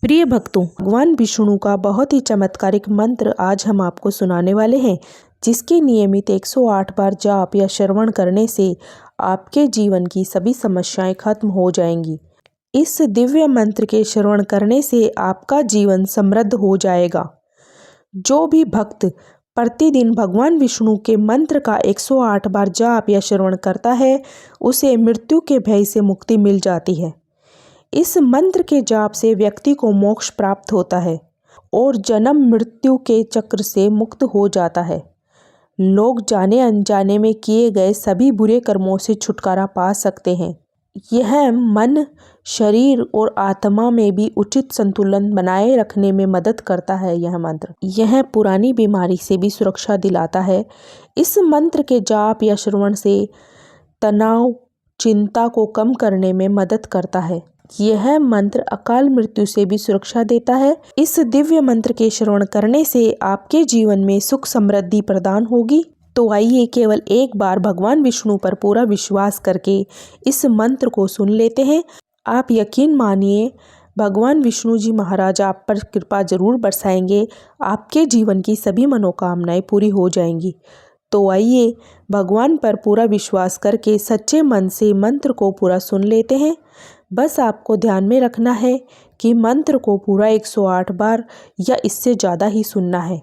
प्रिय भक्तों, भगवान विष्णु का बहुत ही चमत्कारिक मंत्र आज हम आपको सुनाने वाले हैं, जिसके नियमित 108 बार जाप या श्रवण करने से आपके जीवन की सभी समस्याएं खत्म हो जाएंगी। इस दिव्य मंत्र के श्रवण करने से आपका जीवन समृद्ध हो जाएगा। जो भी भक्त प्रतिदिन भगवान विष्णु के मंत्र का 108 बार जाप या श्रवण करता है, उसे मृत्यु के भय से मुक्ति मिल जाती है। इस मंत्र के जाप से व्यक्ति को मोक्ष प्राप्त होता है और जन्म मृत्यु के चक्र से मुक्त हो जाता है। लोग जाने अनजाने में किए गए सभी बुरे कर्मों से छुटकारा पा सकते हैं। यह मन, शरीर और आत्मा में भी उचित संतुलन बनाए रखने में मदद करता है। यह मंत्र पुरानी बीमारी से भी सुरक्षा दिलाता है। इस मंत्र के जाप या श्रवण से तनाव, चिंता को कम करने में मदद करता है। यह मंत्र अकाल मृत्यु से भी सुरक्षा देता है। इस दिव्य मंत्र के श्रवण करने से आपके जीवन में सुख समृद्धि प्रदान होगी। तो आइए केवल एक बार भगवान विष्णु पर पूरा विश्वास करके इस मंत्र को सुन लेते हैं। आप यकीन मानिए, भगवान विष्णु जी महाराज आप पर कृपा जरूर बरसाएंगे। आपके जीवन की सभी मनोकामनाएं पूरी हो जाएंगी। तो आइए भगवान पर पूरा विश्वास करके सच्चे मन से मंत्र को पूरा सुन लेते हैं। बस आपको ध्यान में रखना है कि मंत्र को पूरा 108 बार या इससे ज़्यादा ही सुनना है।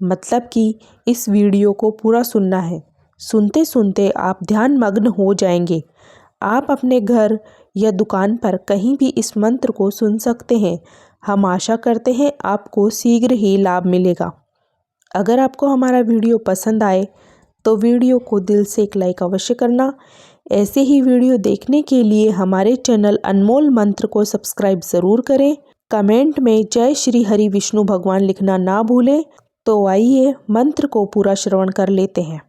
मतलब कि इस वीडियो को पूरा सुनना है। सुनते सुनते आप ध्यान मग्न हो जाएंगे। आप अपने घर या दुकान पर कहीं भी इस मंत्र को सुन सकते हैं। हम आशा करते हैं आपको शीघ्र ही लाभ मिलेगा। अगर आपको हमारा वीडियो पसंद आए तो वीडियो को दिल से एक लाइक अवश्य करना। ऐसे ही वीडियो देखने के लिए हमारे चैनल अनमोल मंत्र को सब्सक्राइब ज़रूर करें। कमेंट में जय श्री हरि विष्णु भगवान लिखना ना भूलें। तो आइए मंत्र को पूरा श्रवण कर लेते हैं।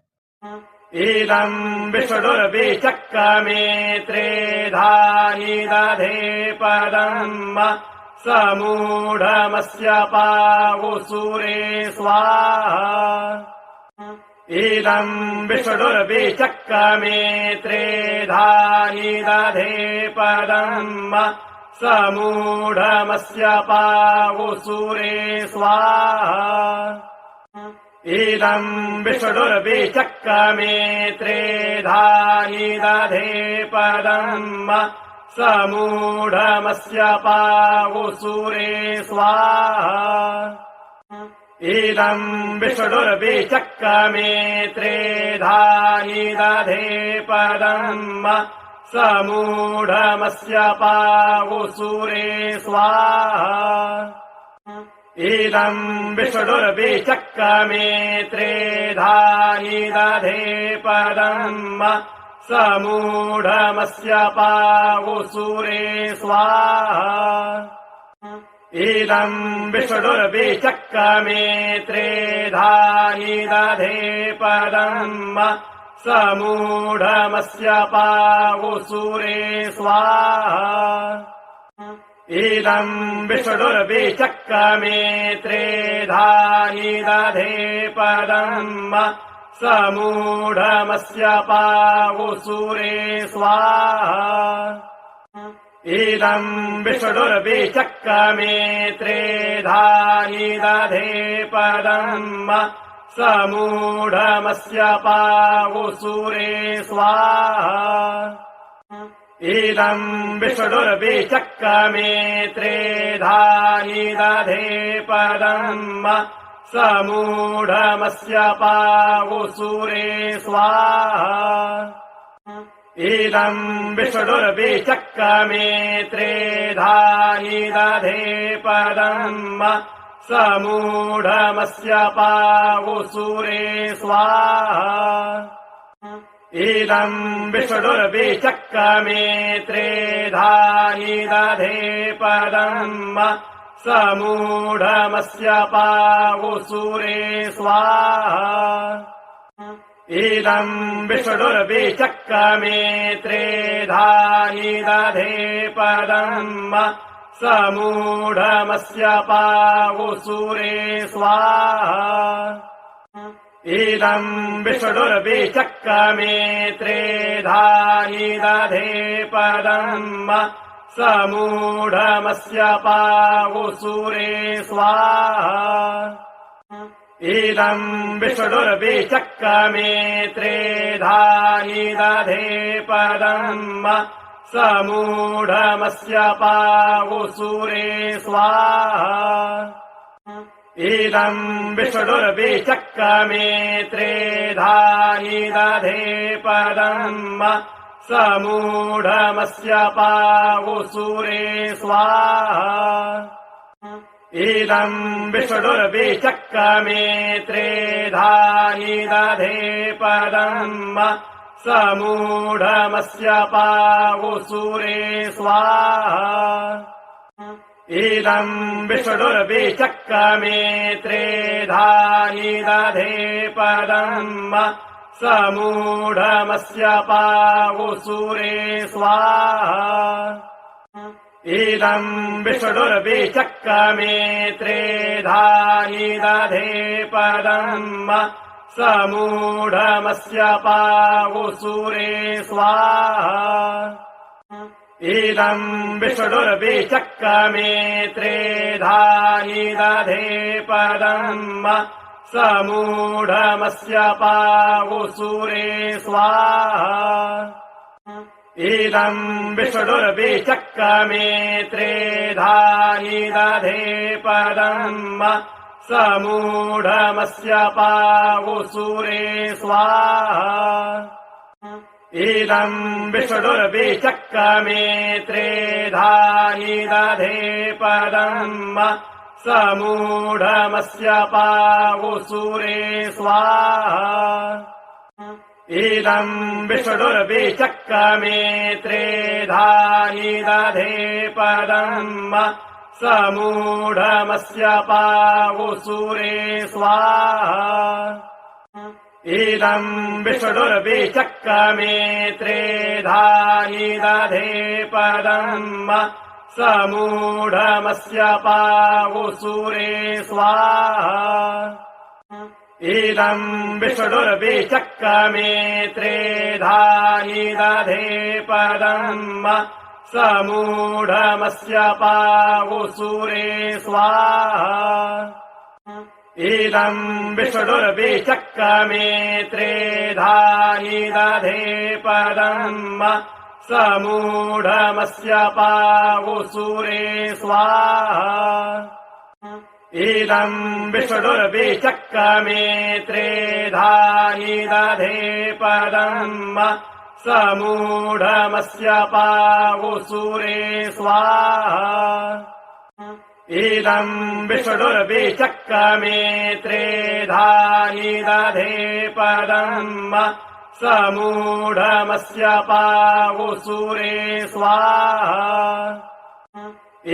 इदं विष्णुर्विचक्रमे त्रेधानि दधे पदम् समूढमस्य पावुसूरे स्वाहा। इदं विष्णुर्विचक्रमे त्रेधानि दधे पदम् समूढमस्य पावुसूरे स्वाहा। इदं विष्णुर्विचक्रमे त्रेधानि दधे पदम् समूढमस्य पावुसूरे स्वाहा। इदं विष्णुर्विचक्रमे त्रेधानि दधे पदम् समूढमस्य पावुसूरे स्वाहा। इदं विष्णुर्विचक्रमे त्रेधानि दधे पदम् समूढमस्य पावुसूरे स्वाहा। इदं विष्णुर्विचक्रमे त्रेधानि दधे पदम् समूढमस्य पावुसूरे स्वाहा। इदं विष्णुर्विचक्रमे त्रेधानि दधे पदम् समूढमस्य पावुसूरे स्वाहा। इदं विष्णुर्विचक्रमे त्रेधानि दधे पदम् समूढमस्य पावुसूरे स्वाहा। इदं विष्णुर्विचक्रमे त्रेधानि दधे पदम् समूढमस्य पावुसूरे स्वाहा। इदं विष्णुर्विचक्रमे त्रेधानि दधे पदम् समूढमस्य पावुसूरे स्वाहा। इदं विष्णुर्विचक्रमे त्रेधानि दधे पदम् समूढमस्य पावुसूरे स्वाहा। इदं विष्णुर्विचक्रमे त्रेधानि दधे पदम् समूढमस्य पावुसूरे स्वाहा। इदं विष्णुर्विचक्रमे त्रेधानि दधे पदम् समूढमस्य पावुसूरे स्वाहा इदम् विष्णुर्विचक्रमे त्रेधानि दधे पदम् समूढमस्य पावुसूरे स्वाहा इदम् विष्णुर्विचक्रमे त्रेधानि दधे पदम् समूढमस्य पावुसूरे स्वाहा इदम् विष्णुर्विचक्रमे त्रेधानि दधे पदम् समूढमस्य पावुसूरे स्वाहा इदम् विष्णुर्विचक्रमे त्रेधानि दधे पदम् समूढमस्य पावुसूरे स्वाहा इदम् विष्णुर्विचक्रमे त्रेधानि दधे पदम् समूढमस्य पावुसूरे स्वाहा इदम् विष्णुर्विचक्रमे त्रेधानि दधे पदम् समूढमस्य पावुसूरे स्वाहा इदम् विष्णुर्विचक्रमे त्रेधानि दधे पदम् समूढमस्य पावुसूरे स्वाहा इदम् विष्णुर्विचक्रमे त्रेधानि दधे पदम् समूढमस्य पावुसूरे स्वाहा इदम् विष्णुर्विचक्रमे त्रेधानि दधे पदम् समूढमस्य पावुसूरे स्वाहा इदम् विष्णुर्विचक्रमे त्रेधानि दधे पदम् समूढमस्य पावुसूरे स्वाहा इदम् विष्णुर्विचक्रमे त्रेधानि दधे पदम् समूढमस्य पावुसूरे स्वाहा इदम् विष्णुर्विचक्रमे त्रेधानि दधे पदम् समूढमस्य पावुसूरे स्वाहा इदम् विष्णुर्विचक्रमे त्रेधानि दधे पदम् समूढमस्य पावुसूरे स्वाहा इदम् विष्णुर्विचक्रमे त्रेधानि दधे पदम् समूढमस्य पावुसूरे स्वाहा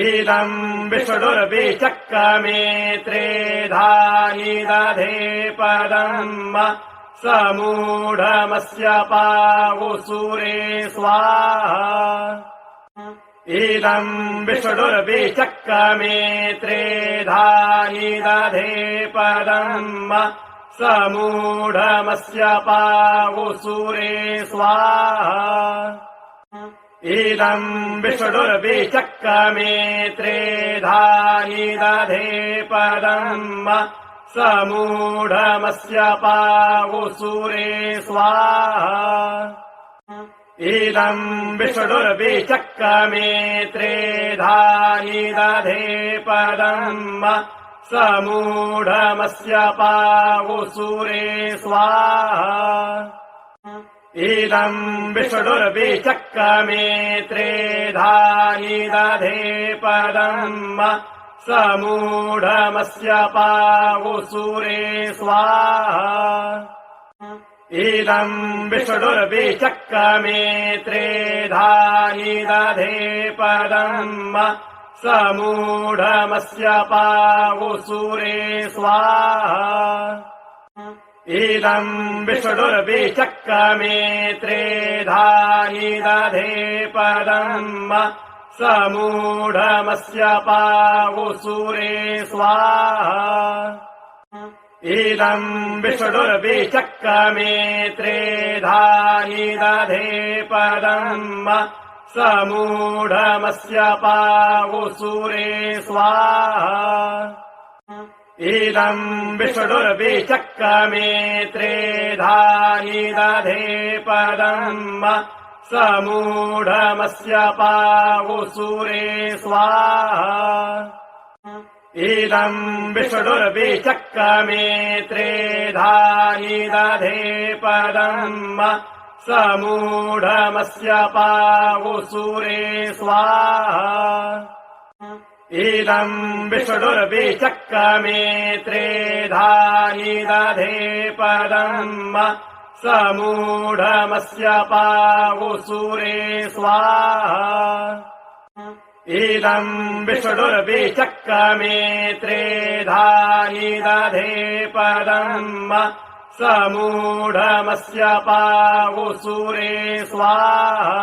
इदम् विष्णुर्विचक्रमे त्रेधानि दधे पदम् समूढमस्य पावुसूरे स्वाहा इदम् विष्णुर्विचक्रमे त्रेधानि दधे पदम् समूढमस्य पावुसूरे स्वाहा इदम् विष्णुर्विचक्रमे त्रेधानि दधे पदम् समूढमस्य पावुसूरे स्वाहा इदम् विष्णुर्विचक्रमे त्रेधानि दधे पदम् समूढमस्य पावुसूरे स्वाहा इदम् विष्णुर्विचक्रमे त्रेधानि दधे पदम् समूढमस्य पावुसूरे स्वाहा इदम् विष्णुर्विचक्रमे त्रेधानि दधे पदम् समूढमस्य पावुसूरे स्वाहा इदम् विष्णुर्विचक्रमे त्रेधानि दधे पदम् समूढमस्य पावुसूरे स्वाहा इदम् विष्णुर्विचक्रमे त्रेधानि दधे पदम् समूढमस्य पावुसूरे स्वाहा इदम् विष्णुर्विचक्रमे त्रेधानि दधे पदम् समूढमस्य पावुसूरे स्वाहा इदम् विष्णुर्विचक्रमे त्रेधानि दधे पदम् समूढमस्य पावुसूरे स्वाहा इदम् विष्णुर्विचक्रमे त्रेधानि दधे पदम् समूढमस्य पावुसूरे स्वाहा इदम् विष्णुर्विचक्रमे त्रेधानि दधे पदम् समूढमस्य पावुसूरे स्वाहा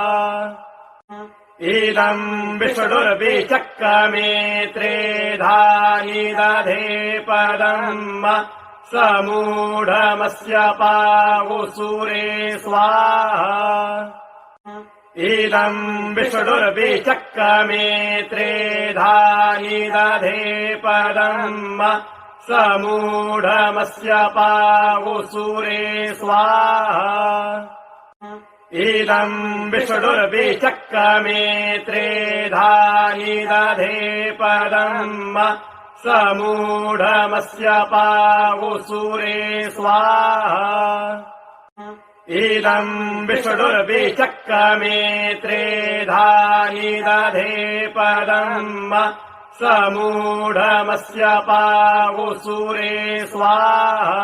इदम् विष्णुर्विचक्रमे त्रेधानि दधे पदम् समूढमस्य पावुसूरे स्वाहा इदम् विष्णुर्विचक्रमे त्रेधानि दधे पदम् समूढमस्य पावुसूरे स्वाहा इदम् विष्णुर्विचक्रमे त्रेधानि दधे पदम् समूढमस्य पावुसूरे स्वाहा इदम् विष्णुर्विचक्रमे त्रेधानि दधे पदम् समूढमस्य पावुसूरे स्वाहा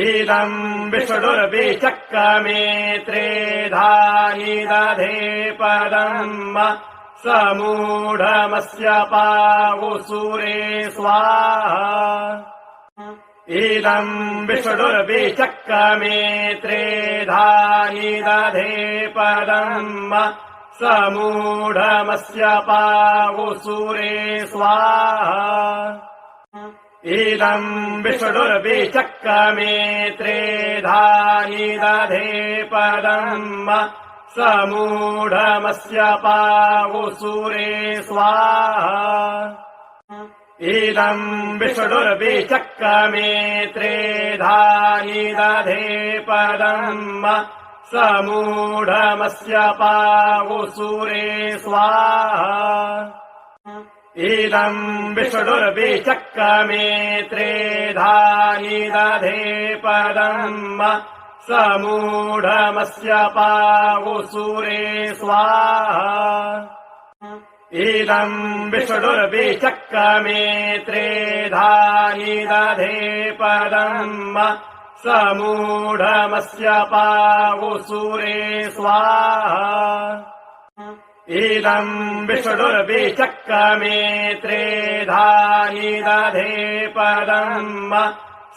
इदम् विष्णुर्विचक्रमे त्रेधानि दधे पदम् समूढमस्य पावुसूरे स्वाहा इदम् विष्णुर्विचक्रमे त्रेधानि दधे पदम् समूढमस्य पावुसूरे स्वाहा इदम् विष्णुर्विचक्रमे त्रेधानि दधे पदम् समूढमस्य पावुसूरे स्वाहा इदम् विष्णुर्विचक्रमे त्रेधानि दधे पदम् समूढमस्य पावुसूरे स्वाहा इदम् विष्णुर्विचक्रमे त्रेधानि दधे पदम् समूढमस्य पावुसूरे स्वाहा इदम् विष्णुर्विचक्रमे त्रेधानि दधे पदम् समूढमस्य पावुसूरे स्वाहा इदम् विष्णुर्विचक्रमे त्रेधानि दधे पदम्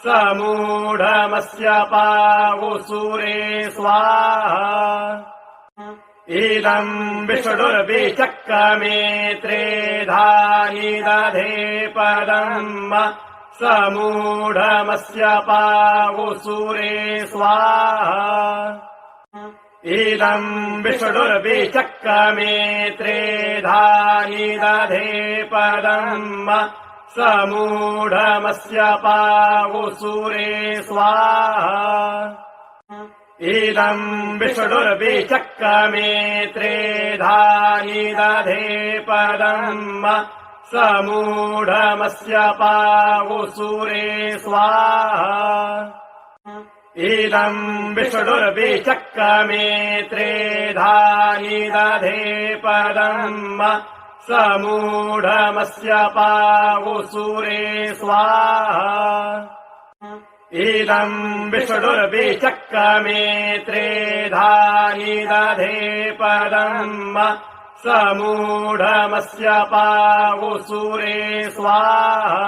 समूढमस्य पावुसूरे स्वाहा इदम् विष्णुर्विचक्रमे त्रेधानि दधे पदम् समूढमस्य पावुसूरे स्वाहा इदम् विष्णुर्विचक्रमे त्रेधानि दधे पदम् समूढमस्य पावुसूरे स्वाहा इदम् विष्णुर्विचक्रमे त्रेधानि दधे पदम् समूढमस्य पावुसूरे स्वाहा इदम् विष्णुर्विचक्रमे त्रेधानि दधे पदम् समूढमस्य पावुसूरे स्वाहा इदम् विष्णुर्विचक्रमे त्रेधानि दधे पदम् समूढमस्य पावुसूरे स्वाहा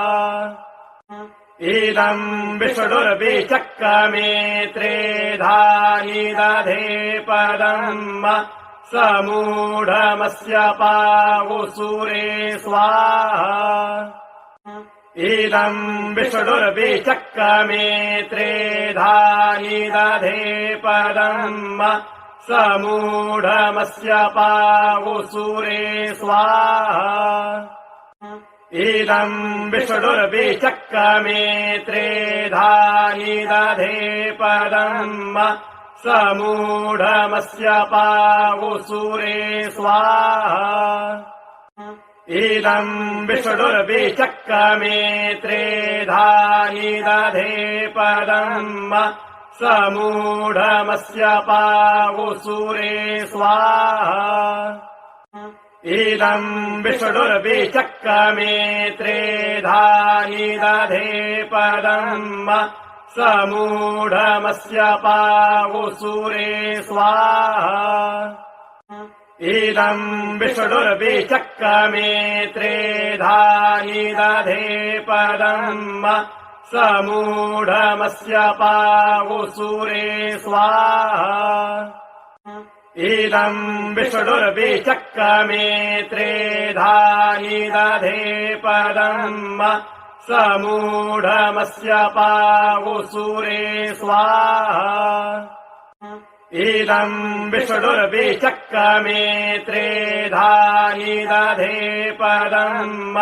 इदम् विष्णुर्विचक्रमे त्रेधानि दधे पदम् समूढमस्य पावुसूरे स्वाहा इदम् विष्णुर्विचक्रमे त्रेधानि दधे पदम् समूढमस्य पावुसूरे स्वाहा इदम् विष्णुर्विचक्रमे त्रेधानि दधे पदम् समूढमस्य पावुसूरे स्वाहा इदम् विष्णुर्विचक्रमे त्रेधानि दधे पदम् समूढमस्य पावुसूरे स्वाहा इदम् विष्णुर्विचक्रमे त्रेधानि दधे पदम् समूढमस्य पावुसूरे स्वाहा इदम् विष्णुर्विचक्रमे त्रेधानि दधे पदम् समूढमस्य पावुसूरे स्वाहा इदम् विष्णुर्विचक्रमे त्रेधानि दधे पदम् समूढमस्य पावुसूरे स्वाहा इदम् विष्णुर्विचक्रमे त्रेधानि दधे पदम्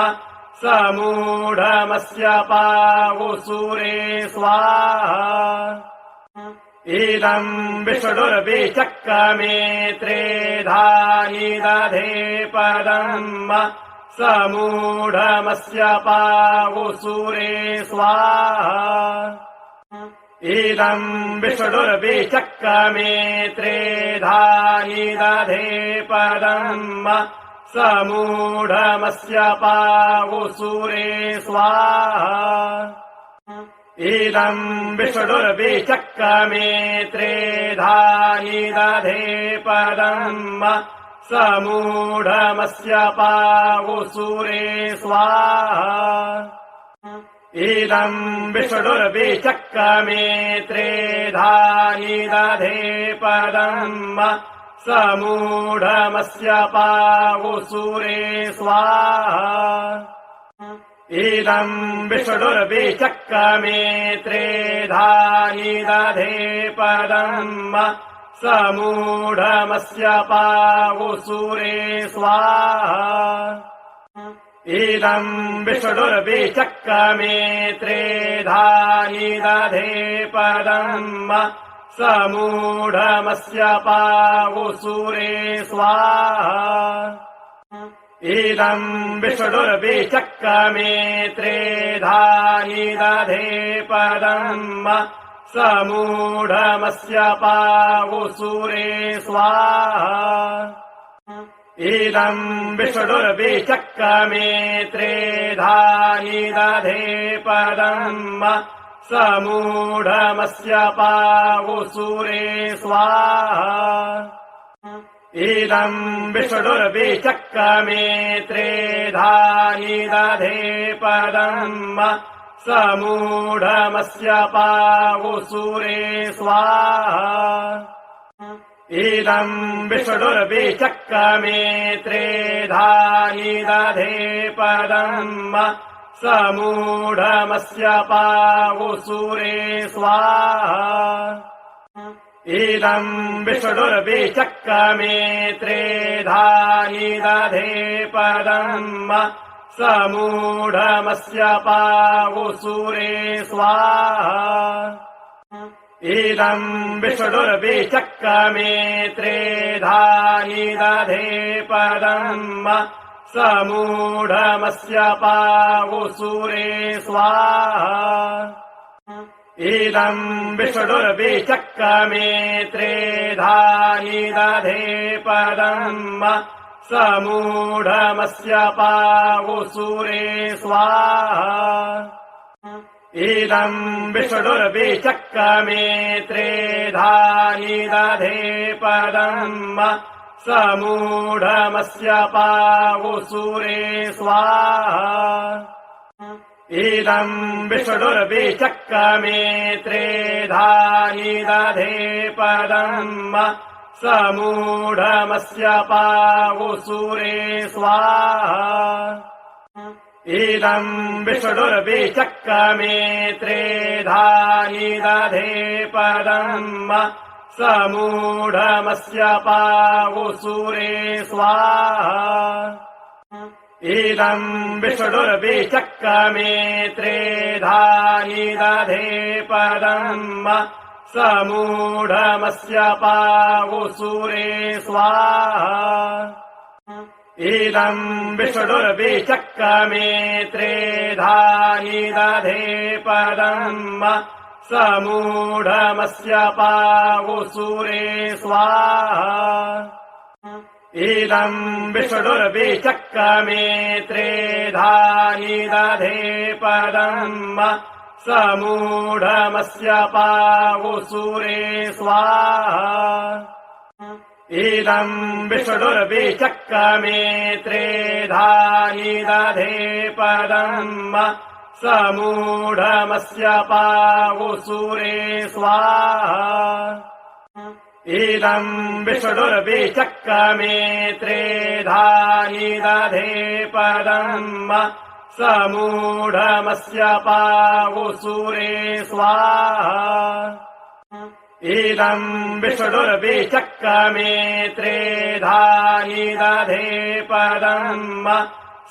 समूढमस्य पावुसूरे स्वाहा इदम् विष्णुर्विचक्रमे त्रेधानि दधे पदम् समूढमस्य पावुसूरे स्वाहा इदम् विष्णुर्विचक्रमे त्रेधानि दधे पदम् समूढमस्य पावुसूरे स्वाहा इदम् विष्णुर्विचक्रमे त्रेधानि दधे पदम् समूढमस्य पावुसूरे स्वाहा इदम् विष्णुर्विचक्रमे त्रेधानि दधे पदम् समूढमस्य पावुसूरे स्वाहा इदम् विष्णुर्विचक्रमे त्रेधानि दधे पदम् समूढमस्य पावुसूरे स्वाहा इदम् विष्णुर्विचक्रमे त्रेधानि दधे पदम् समूढमस्य पावुसूरे स्वाहा इदम् विष्णुर्विचक्रमे त्रेधानि दधे पदम् समूढमस्य पावुसूरे स्वाहा इदम् विष्णुर्विचक्रमे त्रेधानि दधे पदम् समूढमस्य पावुसूरे स्वाहा इदम् विष्णुर्विचक्रमे त्रेधानि दधे पदम् समूढमस्य पावुसूरे स्वाहा इदम् विष्णुर्विचक्रमे त्रेधानि दधे पदम् समूढमस्य पावुसूरे स्वाहा इदम् विष्णुर्विचक्रमे त्रेधानि दधे पदम् समूढमस्य पावुसूरे स्वाहा इदम् विष्णुर्विचक्रमे त्रेधानि दधे पदम् समूढमस्य पावुसूरे स्वाहा इदम् विष्णुर्विचक्रमे त्रेधानि दधे पदम् समूढमस्य पावुसूरे स्वाहा इदम् विष्णुर्विचक्रमे त्रेधानि दधे पदम् समूढमस्य पावुसूरे स्वाहा इदम् विष्णुर्विचक्रमे त्रेधानि दधे पदम् समूढमस्य पावुसूरे स्वाहा इदम् विष्णुर्विचक्रमे त्रेधानि दधे पदम् समूढमस्य पावुसूरे स्वाहा इदम् विष्णुर्विचक्रमे त्रेधा निदधे पदम् समूढमस्य पावुसूरे स्वाहा इदम् विष्णुर्विचक्रमे त्रेधा निदधे पदम् समूढमस्य पावुसूरे स्वाहा इदम् विष्णुर्विचक्रमे त्रेधा निदधे पदम् समूढमस्य पावुसूरे स्वाहा इदम् विष्णुर्विचक्रमे त्रेधा निदधे पदम् समूढमस्य पावुसूरे स्वाहा इदम् विष्णुर्विचक्रमे त्रेधा निदधे पदम् समूढमस्य पावुसूरे स्वाहा इदम् विष्णुर्विचक्रमे त्रेधा निदधे पदम्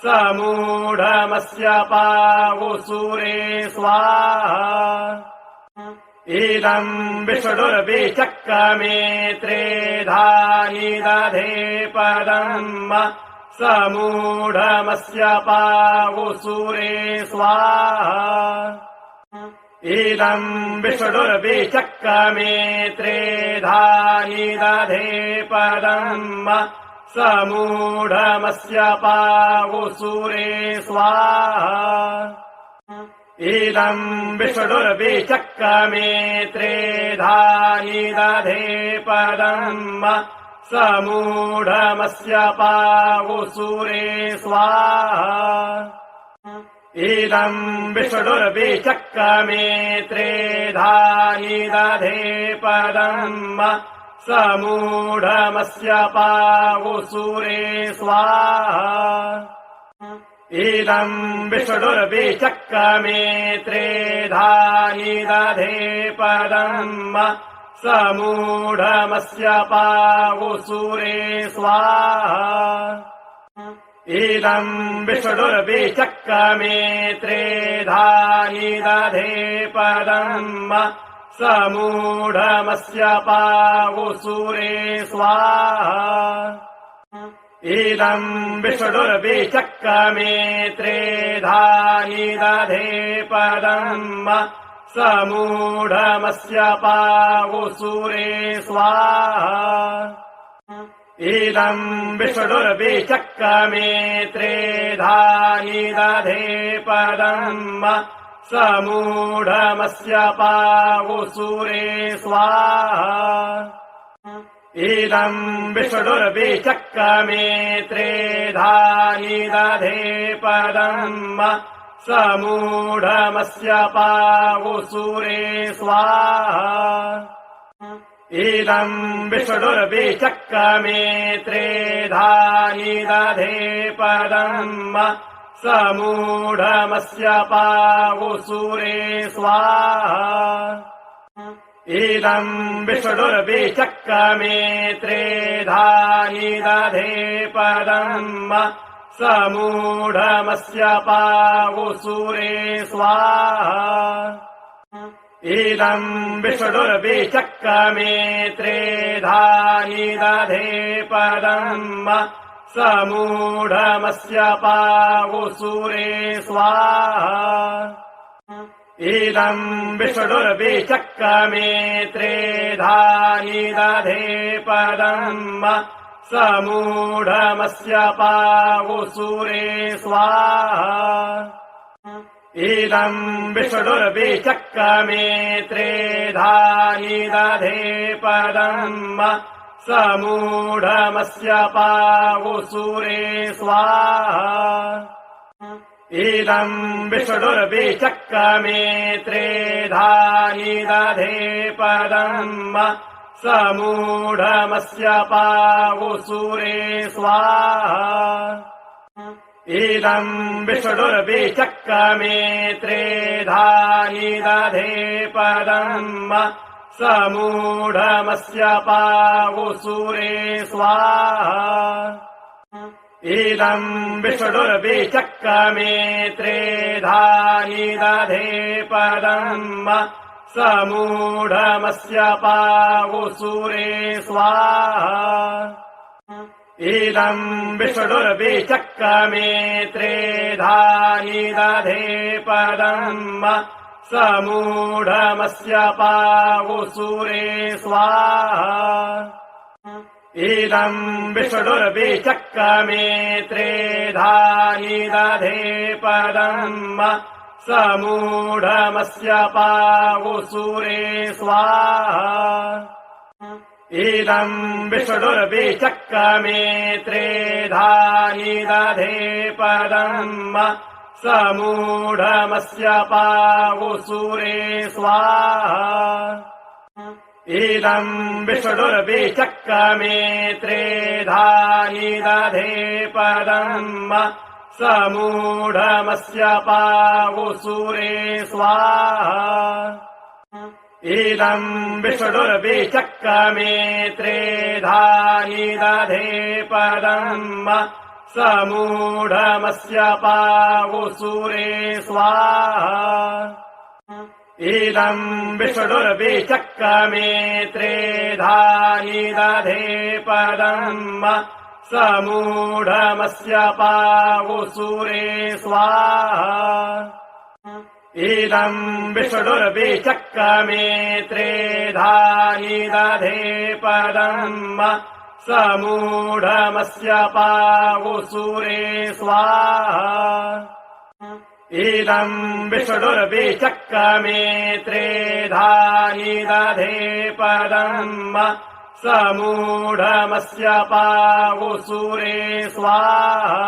समूढमस्य पावुसूरे स्वाहा इदम् विष्णुर्विचक्रमे त्रेधा निदधे पदम् समूढमस्य पावुसूरे स्वाहा इदम् विष्णुर्विचक्रमे त्रेधा निदधे पदम् समूढमस्य पावुसूरे स्वाहा इदम् विष्णुर्विचक्रमे त्रेधा निदधे पदम् समूढमस्य पावुसूरे स्वाहा इदम् विष्णुर्विचक्रमे त्रेधा निदधे पदम् समूढमस्य पावुसूरे स्वाहा इदम् विष्णुर्विचक्रमे त्रेधा निदधे पदम् समूढमस्य पावुसूरे स्वाहा इदम् विष्णुर्विचक्रमे त्रेधा निदधे पदम् समूढमस्य पावुसूरे स्वाहा इदम् विष्णुर्विचक्रमे त्रेधा निदधे पदम् समूढमस्य पावुसूरे स्वाहा इदम् विष्णुर्विचक्रमे त्रेधा निदधे पदम् समूढमस्य पावुसूरे स्वाहा इदम् विष्णुर्विचक्रमे त्रेधा निदधे पदम् समूढमस्य पावुसूरे स्वाहा इदम् विष्णुर्विचक्रमे त्रेधा निदधे पदम् समूढमस्य पावुसूरे स्वाहा इदम् विष्णुर्विचक्रमे त्रेधा निदधे पदम् समूढमस्य पावुसूरे स्वाहा इदम् विष्णुर्विचक्रमे त्रेधा निदधे पदम् समूढमस्य पावुसूरे स्वाहा इदम् विष्णुर्विचक्रमे त्रेधा निदधे पदम् समूढमस्य पावुसूरे स्वाहा इदम् विष्णुर्विचक्रमे त्रेधा निदधे पदम् समूढमस्य पावुसूरे स्वाहा इदम् विष्णुर्विचक्रमे त्रेधा निदधे पदम् समूढमस्य पावुसूरे स्वाहा इदम् विष्णुर्विचक्रमे त्रेधा निदधे पदम् समूढमस्य पावुसूरे स्वाहा इदम् विष्णुर्विचक्रमे त्रेधानि दधे पदम् समूढमस्य पावुसूरे स्वाहा इदम् विष्णुर्विचक्रमे त्रेधानि दधे पदम् समूढमस्य पावुसूरे स्वाहा इदम् विष्णुर्विचक्रमे त्रेधानि दधे पदम् समूढमस्य पावुसूरे स्वाहा इदम् विष्णुर्विचक्रमे त्रेधानि दधे पदम् समूढमस्य पावुसूरे स्वाहा इदम् विष्णुर्विचक्रमे त्रेधानि दधे पदम् समूढमस्य पावुसूरे स्वाहा इदम् विष्णुर्विचक्रमे त्रेधानि दधे पदम् समूढमस्य पावुसूरे स्वाहा इदम् विष्णुर्विचक्रमे त्रेधानि दधे पदम् समूढमस्य पावुसूरे स्वाहा इदम् विष्णुर्विचक्रमे त्रेधानि दधे पदम् समूढमस्य पावुसूरे स्वाहा इदम् विष्णुर्विचक्रमे त्रेधानि दधे पदम् समूढमस्य पावुसूरे स्वाहा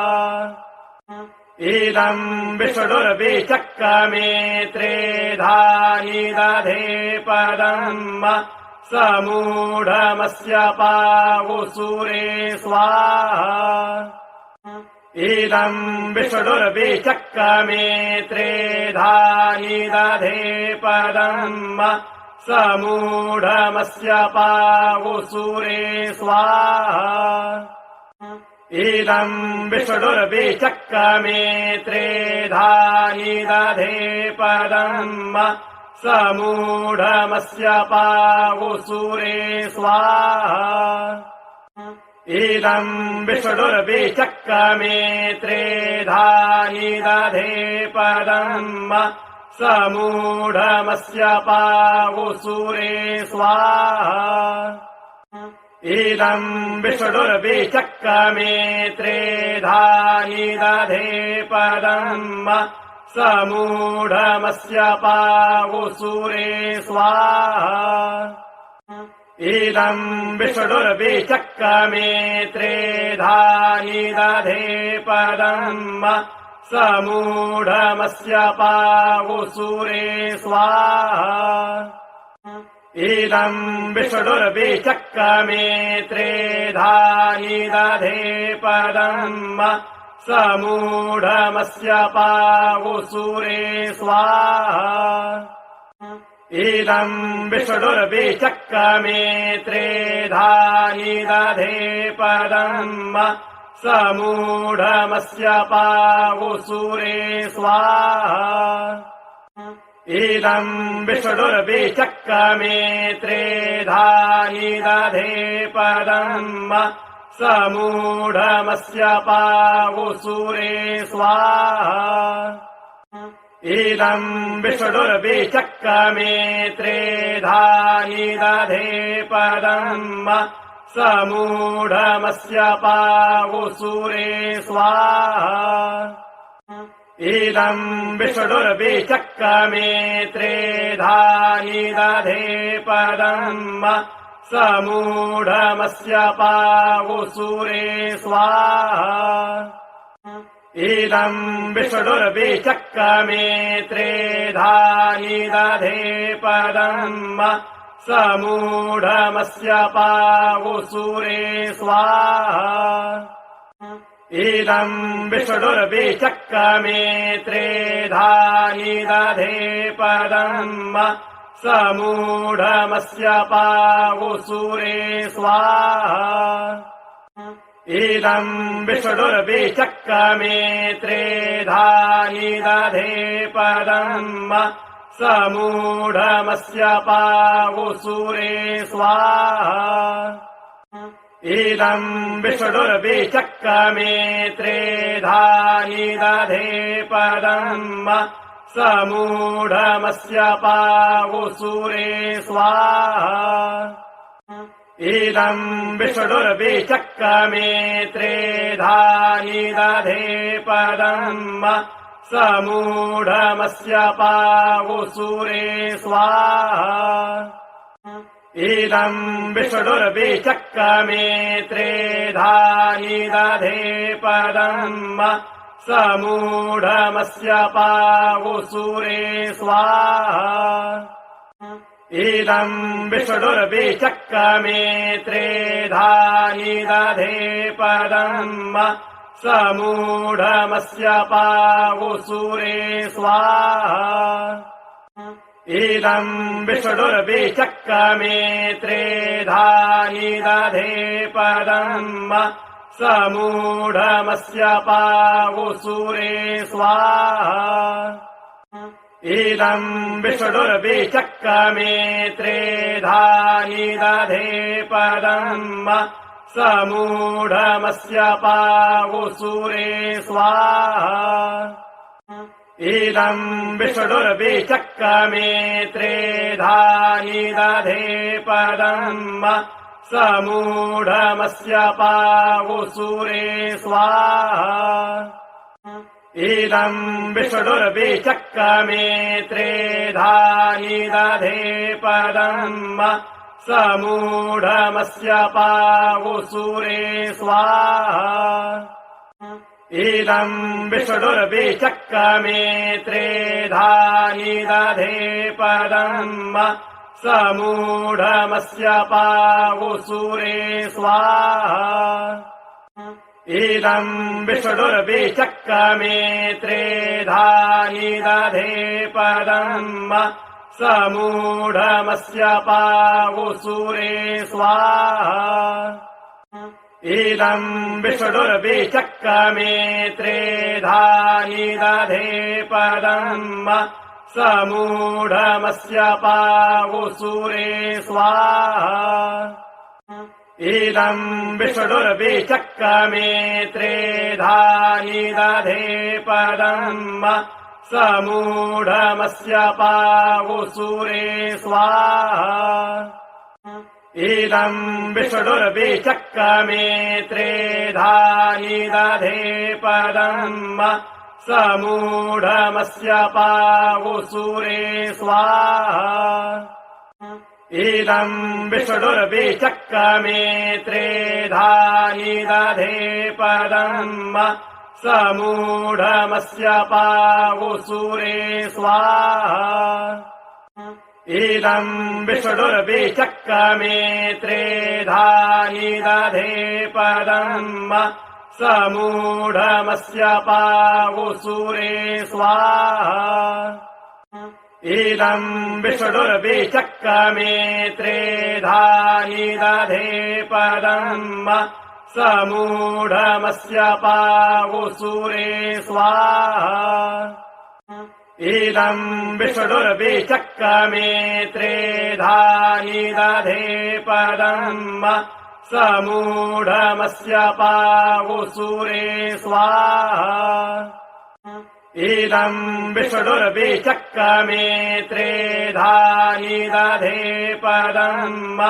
इदम् विष्णुर्विचक्रमे त्रेधानि दधे पदम् समूढमस्य पावुसूरे स्वाहा इदम् विष्णुर्विचक्रमे त्रेधानि दधे पदम् समूढमस्य पावुसूरे स्वाहा इदम् विष्णुर्विचक्रमे त्रेधानि दधे पदम् समूढमस्य पावुसूरे स्वाहा इदम् विष्णुर्विचक्रमे त्रेधानि दधे पदम् समूढमस्य पावुसूरे स्वाहा इदम् विष्णुर्विचक्रमे त्रेधानि दधे पदम् समूढमस्य पावुसूरे स्वाहा इदम् विष्णुर्विचक्रमे त्रेधानि दधे पदम् समूढमस्य पावुसूरे स्वाहा इदम् विष्णुर्विचक्रमे त्रेधानि दधे पदम् समूढमस्य पावुसूरे स्वाहा इदम् विष्णुर्विचक्रमे त्रेधानि दधे पदम् समूढमस्य पावुसूरे स्वाहा इदम् विष्णुर्विचक्रमे त्रेधानि दधे पदम् समूढमस्य पावुसूरे स्वाहा इदम् विष्णुर्विचक्रमे त्रेधानि दधे पदम् समूढमस्य पावुसूरे स्वाहा इदम् विष्णुर्विचक्रमे त्रेधानि दधे पदम् समूढमस्य पावुसूरे स्वाहा इदम् विष्णुर्विचक्रमे त्रेधानि दधे पदम् समूढमस्य पावुसूरे स्वाहा इदम् विष्णुर्विचक्रमे त्रेधानि दधे पदम् समूढमस्य पावुसूरे स्वाहा इदम् विष्णुर्विचक्रमे त्रेधानि दधे पदम् समूढमस्य पावुसूरे स्वाहा इदम् विष्णुर्विचक्रमे त्रेधानि दधे पदम् समूढमस्य पावुसूरे स्वाहा इदम् विष्णुर्विचक्रमे त्रेधानि दधे पदम् समूढमस्य पावुसूरे स्वाहा इदम् विष्णुर्विचक्रमे त्रेधानि दधे पदम् समूढमस्य पावुसूरे स्वाहा इदम् विष्णुर्विचक्रमे त्रेधानि दधे पदम् समूढमस्य पावुसूरे स्वाहा इदम् विष्णुर्विचक्रमे त्रेधानि दधे पदम् समूढमस्य पावुसूरे स्वाहा इदम् विष्णुर्विचक्रमे त्रेधानि दधे पदम् समूढमस्य पावुसूरे स्वाहा इदम् विष्णुर्विचक्रमे त्रेधानि दधे पदम् समूढमस्य पावुसूरे स्वाहा इदम् विष्णुर्विचक्रमे त्रेधानि दधे पदम् समूढमस्य पावुसूरे स्वाहा इदम् विष्णुर्विचक्रमे त्रेधानि दधे पदम् समूढमस्य पावुसूरे स्वाहा इदम् विष्णुर्विचक्रमे त्रेधानि दधे पदम् समूढमस्य पावुसूरे स्वाहा इदम् विष्णुर्विचक्रमे त्रेधानि दधे पदम् समूढमस्य पावुसूरे स्वाहा इदम् विष्णुर्विचक्रमे त्रेधानि दधे पदम् समूढमस्य पावुसूरे स्वाहा इदम् विष्णुर्विचक्रमे त्रेधानि दधे पदम् समूढमस्य पावुसूरे स्वाहा इदम् विष्णुर्विचक्रमे त्रेधानि दधे पदम् समूढमस्य पावुसूरे स्वाहा इदम् विष्णुर्विचक्रमे त्रेधानि दधे पदम् समूढमस्य पावुसूरे स्वाहा इदम् विष्णुर्विचक्रमे त्रेधानि दधे पदम् समूढमस्य पावुसूरे स्वाहा इदम् विष्णुर्विचक्रमे त्रेधानि दधे पदम् समूढमस्य पावुसूरे स्वाहा इदम् विष्णुर्विचक्रमे त्रेधानि दधे पदम्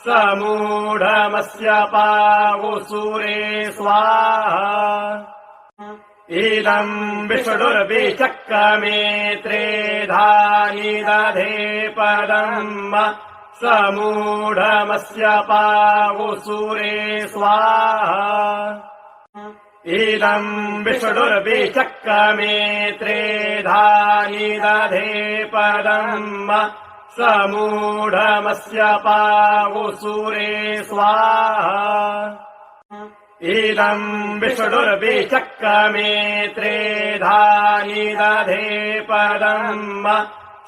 समूढमस्य पावुसूरे स्वाहा इदम् विष्णुर्विचक्रमे त्रेधानि दधे पदम् समूढमस्य पावुसूरे स्वाहा इदम् विष्णुर्विचक्रमे त्रेधानि दधे पदम् समूढमस्य पावुसूरे स्वाहा इदम् विष्णुर्विचक्रमे त्रेधानि दधे पदम्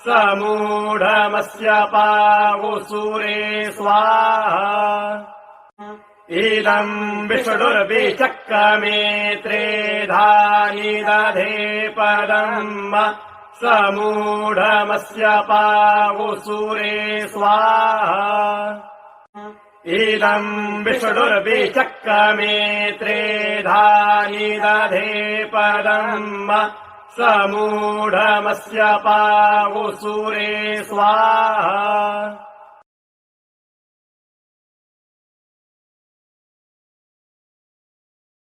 समूढमस्य पावुसूरे स्वाहा इदम् विष्णुर्विचक्रमे त्रेधा निदधे पदम् समूढमस्य पावुसूरे स्वाहा इदम् विष्णुर्विचक्रमे त्रेधा निदधे पदम् समूढमस्य पावुसूरे स्वाहा